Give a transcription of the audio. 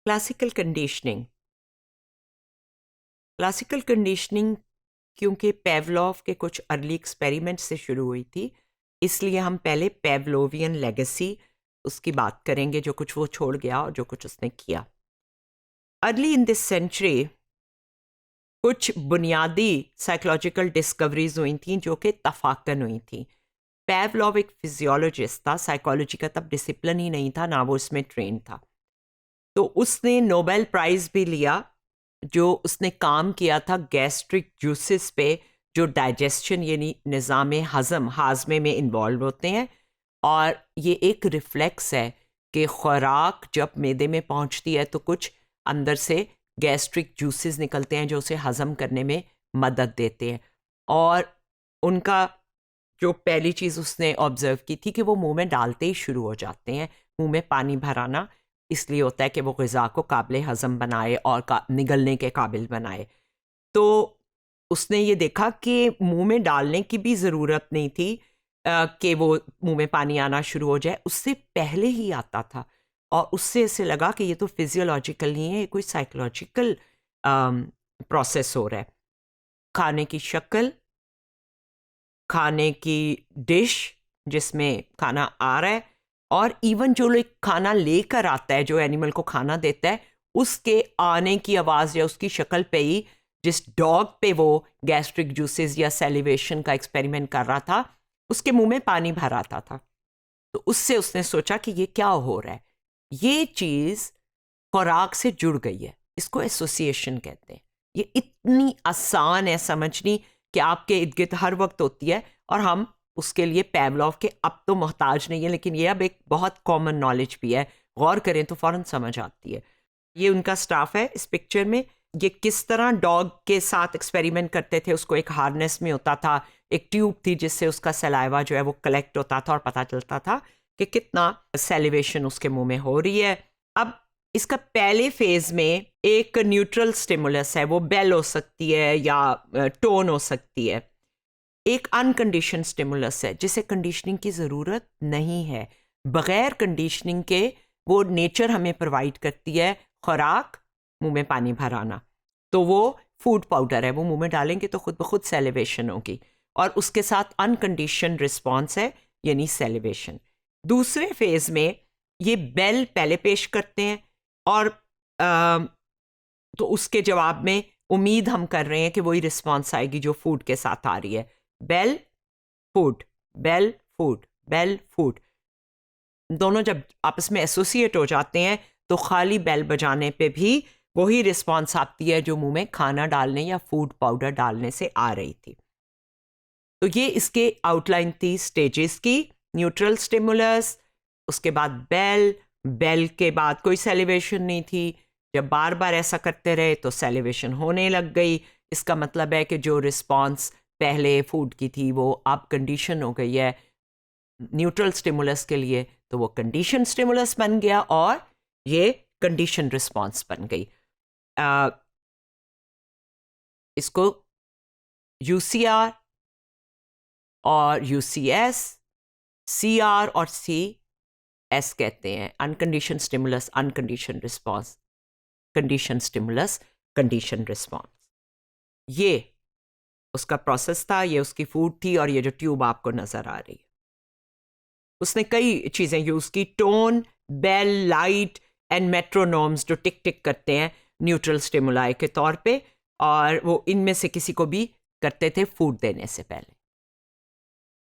Classical conditioning. Classical conditioning क्योंकि पेवलोव के कुछ अर्ली एक्सपेरिमेंट से शुरू हुई थी, इसलिए हम पहले पेवलोवियन लेगेसी उसकी बात करेंगे, जो कुछ वो छोड़ गया और जो कुछ उसने किया। अर्ली इन दिस सेंचुरी कुछ बुनियादी साइकोलॉजिकल डिस्कवरीज हुई थी जो कि तफाकन हुई थी। पेवलोव एक फिजियोलॉजिस्ट था, साइकोलॉजी का तब डिसिप्लिन ही नहीं था, ना वो इसमें ट्रेन था। तो उसने नोबेल प्राइज़ भी लिया, जो उसने काम किया था गैस्ट्रिक जूसेस पे, जो डाइजेशन यानी निज़ाम हज़म हाजमे में इन्वॉल्व होते हैं। और ये एक रिफ्लेक्स है कि खुराक जब मैदे में पहुंचती है तो कुछ अंदर से गैस्ट्रिक जूसेस निकलते हैं जो उसे हज़म करने में मदद देते हैं। और उनका जो पहली चीज़ उसने ऑब्ज़र्व की थी कि वो मुंह में डालते ही शुरू हो जाते हैं। मुंह में पानी भर आना इसलिए होता है कि वो ग़िज़ा को काबिल हज़म बनाए और निगलने के काबिल बनाए। तो उसने ये देखा कि मुंह में डालने की भी ज़रूरत नहीं थी कि वो मुंह में पानी आना शुरू हो जाए, उससे पहले ही आता था। और उससे ऐसे लगा कि ये तो फिजियोलॉजिकल नहीं है, ये कोई साइकोलॉजिकल प्रोसेस हो रहा है। खाने की शक्ल, खाने की डिश जिसमें खाना आ रहा है, और इवन जो लोग खाना लेकर आता है, जो एनिमल को खाना देता है, उसके आने की आवाज़ या उसकी शक्ल पे ही जिस डॉग पे वो गैस्ट्रिक जूसेस या सेलिवेशन का एक्सपेरिमेंट कर रहा था, उसके मुंह में पानी भर आता था। तो उससे उसने सोचा कि ये क्या हो रहा है। ये चीज़ खुराक से जुड़ गई है, इसको एसोसिएशन कहते हैं। ये इतनी आसान है समझनी कि आपके इर्द गिर्द हर वक्त होती है, और हम उसके लिए पेवलोव के अब तो मोहताज नहीं है, लेकिन ये अब एक बहुत कॉमन नॉलेज भी है। गौर करें तो फ़ौरन समझ आती है। ये उनका स्टाफ है इस पिक्चर में। ये किस तरह डॉग के साथ एक्सपेरिमेंट करते थे, उसको एक हार्नेस में होता था, एक ट्यूब थी जिससे उसका सलाइवा जो है वो कलेक्ट होता था और पता चलता था कि कितना सेलिवेशन उसके मुंह में हो रही है। अब इसका पहले फेज में एक न्यूट्रल स्टिमुलस है, वो बेल हो सकती है या टोन हो सकती है। एक अनकंडीशन स्टिमुलस है जिसे कंडीशनिंग की ज़रूरत नहीं है। बग़ैर कंडीशनिंग के वो नेचर हमें प्रोवाइड करती है खुराक, मुंह में पानी भर आना। तो वो फूड पाउडर है, वो मुंह में डालेंगे तो खुद ब खुद सेलिवेशन होगी, और उसके साथ अनकंडीशन रिस्पॉन्स है यानी सेलिवेशन। दूसरे फेज में ये बेल पहले पेश करते हैं, और तो उसके जवाब में उम्मीद हम कर रहे हैं कि वही रिस्पॉन्स आएगी जो फूड के साथ आ रही है। Bell food, bell food, bell food, दोनों जब आपस में एसोसिएट हो जाते हैं तो खाली बेल बजाने पे भी वही रिस्पॉन्स आती है जो मुंह में खाना डालने या फूड पाउडर डालने से आ रही थी। तो ये इसके आउटलाइन थी स्टेजेस की। न्यूट्रल स्टिमुलस, उसके बाद बेल, बेल के बाद कोई सेलिवेशन नहीं थी। जब बार बार ऐसा करते रहे तो सेलिवेशन होने लग गई। इसका मतलब है कि जो रिस्पॉन्स पहले फूड की थी वो अब कंडीशन हो गई है न्यूट्रल स्टिमुलस के लिए, तो वो कंडीशन स्टिमुलस बन गया और ये कंडीशन रिस्पॉन्स बन गई। इसको यूसीआर और यूसीएस, सीआर और सीएस कहते हैं। Uncondition stimulus, uncondition response, condition stimulus, condition response. ये उसका प्रोसेस था, ये उसकी फूड थी, और ये जो ट्यूब आपको नजर आ रही है। उसने कई चीज़ें यूज़ की, टोन, बेल, लाइट एंड मेट्रोनोम्स जो टिक टिक करते हैं न्यूट्रल स्टिमुलाई के तौर पे, और वो इनमें से किसी को भी करते थे फूड देने से पहले।